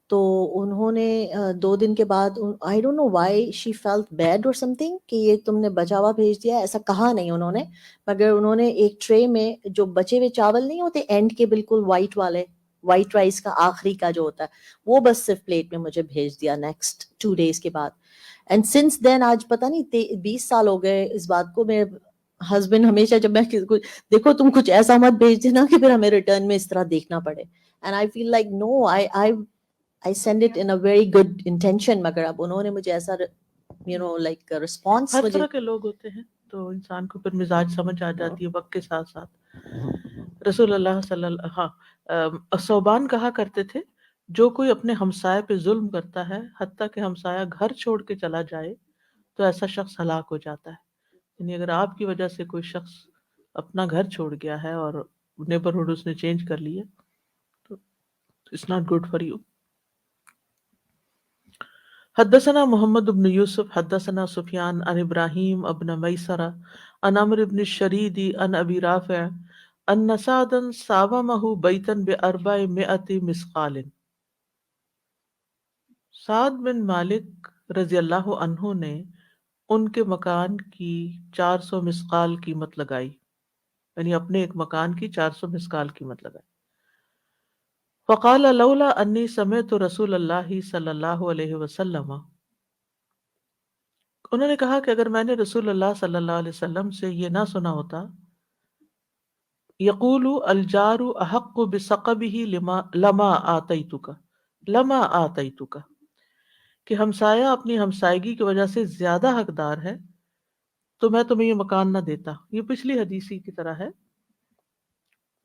تو انہوں نے 2 دن کے بعد I don't know why she felt bad اور سم تھنگ کہ یہ تم نے بچا ہوا بھیج دیا، ایسا کہا نہیں انہوں نے، مگر انہوں نے ایک ٹرے میں جو بچے ہوئے چاول نہیں ہوتے اینڈ کے بالکل وائٹ والے، وائٹ رائس کا آخری کا جو ہوتا ہے وہ بس صرف پلیٹ میں مجھے بھیج دیا نیکسٹ 2 days کے بعد. اینڈ سنس دین آج پتہ نہیں 20 سال ہو گئے اس بات کو. میرے ہسبینڈ ہمیشہ جب میں دیکھو تم کچھ ایسا مت بھیج دینا کہ پھر ہمیں ریٹرن میں اس طرح دیکھنا پڑے. And I feel like no, I send it in a very good intention, مگر اب انہوں نے مجھے ایسا like response ہر مجھے. طرح کے لوگ ہوتے ہیں تو انسان کو پھر مزاج سمجھ آ جاتی ہے وقت کے ساتھ ساتھ. رسول اللہ صلی اللہ ثوبان کہا کرتے تھے جو کوئی اپنے ہمسائے پہ ظلم کرتا ہے حتیٰ کہ ہمسایہ گھر چھوڑ کے چلا جائے تو ایسا شخص ہلاک ہو جاتا ہے. یعنی اگر آپ کی وجہ سے کوئی شخص اپنا گھر چھوڑ گیا ہے اور نیبرہڈ اس نے چینج کر لی ہے تو it's not good for you. حدثنا محمد بن یوسف حدثنا سفیان عن ابراہیم ابن میسرہ عن عمرو بن الشرید عن ابی رافع ان سعدا ساومہ بیتا ب400 مثقال. سعد بن مالک رضی اللہ عنہ نے ان کے مکان کی 400 مثقال قیمت لگائی، یعنی اپنے ایک مکان کی 400 مثقال قیمت لگائی. فقال لولا انی سمعت رسول اللہ صلی اللہ علیہ وسلم، انہوں نے کہا کہ اگر میں نے رسول اللہ صلی اللہ علیہ وسلم سے یہ نہ سنا ہوتا، یقول الجار احق بثقبہ لما آتیتک، کہ ہمسایہ اپنی ہمسائیگی کی وجہ سے زیادہ حقدار ہے تو میں تمہیں یہ مکان نہ دیتا. یہ پچھلی حدیثی کی طرح ہے.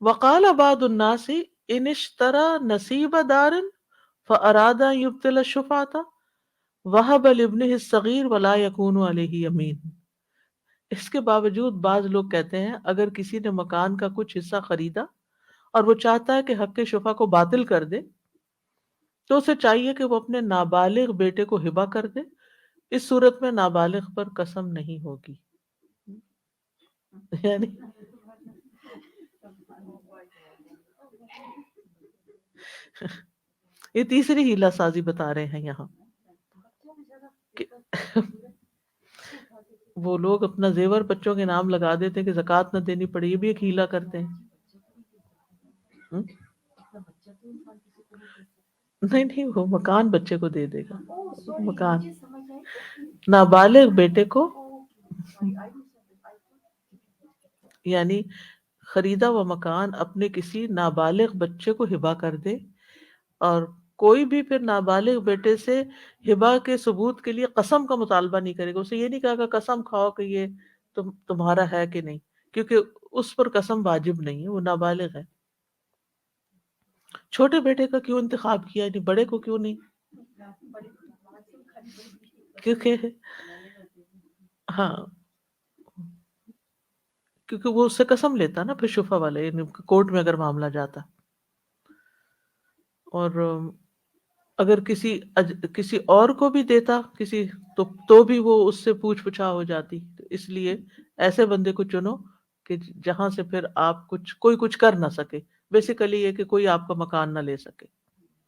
وقال بعض الناس ان اشترى نصیب دار فاراد ان يبطل الشفعة وهب لابنه الصغير ولا يكون عليه يمين. اس کے باوجود بعض لوگ کہتے ہیں اگر کسی نے مکان کا کچھ حصہ خریدا اور وہ چاہتا ہے کہ حق شفع کو باطل کر دے تو اسے چاہیے کہ وہ اپنے نابالغ بیٹے کو ہبہ کر دے. اس صورت میں نابالغ پر قسم نہیں ہوگی. یعنی یہ تیسری ہیلا سازی بتا رہے ہیں یہاں کہ وہ لوگ اپنا زیور بچوں کے نام لگا دیتے ہیں کہ زکوٰۃ نہ دینی پڑے، یہ بھی ایک ہیلا کرتے ہیں. ہم؟ نہیں نہیں، وہ مکان بچے کو دے دے گا، مکان نابالغ بیٹے کو، یعنی خریدا ہوا مکان اپنے کسی نابالغ بچے کو ہبا کر دے، اور کوئی بھی پھر نابالغ بیٹے سے ہبا کے ثبوت کے لیے قسم کا مطالبہ نہیں کرے گا. اسے یہ نہیں کہا کہ قسم کھاؤ کہ یہ تمہارا ہے کہ نہیں، کیونکہ اس پر قسم واجب نہیں ہے، وہ نابالغ ہے. چھوٹے بیٹے کا کیوں انتخاب کیا، یعنی بڑے کو کیوں نہیں؟ کیونکہ ہاں، کیونکہ وہ اس سے قسم لیتا نا پھر شفا والے، یعنی کورٹ میں اگر معاملہ جاتا. اور اگر کسی اور کو بھی دیتا کسی تو بھی وہ اس سے پوچھ پچھا ہو جاتی. اس لیے ایسے بندے کو چنو کہ جہاں سے پھر آپ کوئی کچھ کر نہ سکے، بیسیکلی یہ کہ کوئی آپ کا مکان نہ لے سکے.